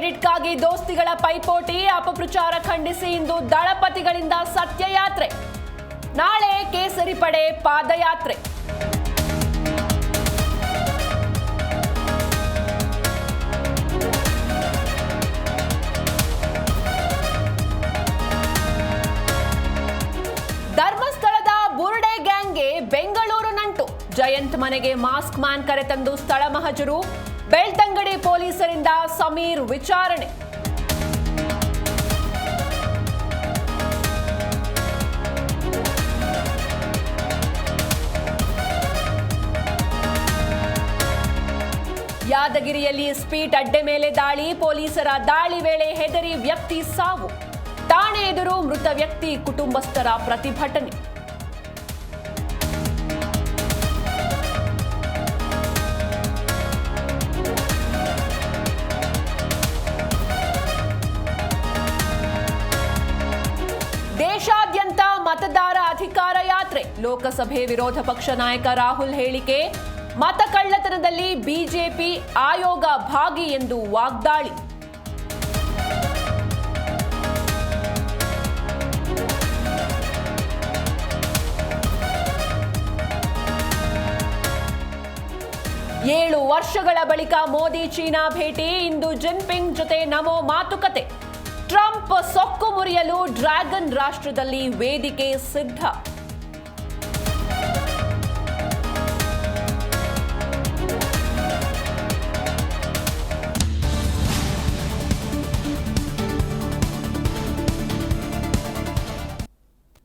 ಕ್ರೆಡಿಟ್ಗಾಗಿ ದೋಸ್ತಿಗಳ ಪೈಪೋಟಿ, ಅಪಪ್ರಚಾರ ಖಂಡಿಸಿ ಇಂದು ದಳಪತಿಗಳಿಂದ ಸತ್ಯಯಾತ್ರೆ, ನಾಳೆ ಕೇಸರಿ ಪಡೆ ಪಾದಯಾತ್ರೆ. ಧರ್ಮಸ್ಥಳದ ಬುರುಡೆ ಗ್ಯಾಂಗ್ಗೆ ಬೆಂಗಳೂರು ನಂಟು. ಜಯಂತ್ ಮನೆಗೆ ಮಾಸ್ಕ್ ಮ್ಯಾನ್ ಕರೆತಂದು ಸ್ಥಳ ಮಹಜರು, ಬೆಳ್ತಂಗಡಿ ಪೊಲೀಸರಿಂದ ಸಮೀರ್ ವಿಚಾರಣೆ. ಯಾದಗಿರಿಯಲ್ಲಿ ಸ್ಪೀಡ್ ಅಡ್ಡೆ ಮೇಲೆ ದಾಳಿ, ಪೊಲೀಸರ ದಾಳಿ ವೇಳೆ ಹೆದರಿ ವ್ಯಕ್ತಿ ಸಾವು, ಠಾಣೆ ಎದುರು ಮೃತ ವ್ಯಕ್ತಿ ಕುಟುಂಬಸ್ಥರ ಪ್ರತಿಭಟನೆ. ದೇಶಾದ್ಯಂತ ಮತದಾರ ಅಧಿಕಾರ ಯಾತ್ರೆ, ಲೋಕಸಭೆ ವಿರೋಧ ಪಕ್ಷ ನಾಯಕ ರಾಹುಲ್ ಹೇಳಿಕೆ, ಮತ ಕಳ್ಳತನದಲ್ಲಿ ಬಿಜೆಪಿ ಆಯೋಗ ಭಾಗಿ ಎಂದು ವಾಗ್ದಾಳಿ. ಏಳು ವರ್ಷಗಳ ಬಳಿಕ ಮೋದಿ ಚೀನಾ ಭೇಟಿ, ಇಂದು ಜಿನ್ಪಿಂಗ್ ಜೊತೆ ನಮೋ ಮಾತುಕತೆ. ಟ್ರಂಪ್ ಸೊಕ್ಕು ಮುರಿಯಲು ಡ್ರ್ಯಾಗನ್ ರಾಷ್ಟ್ರದಲ್ಲಿ ವೇದಿಕೆ ಸಿದ್ಧ.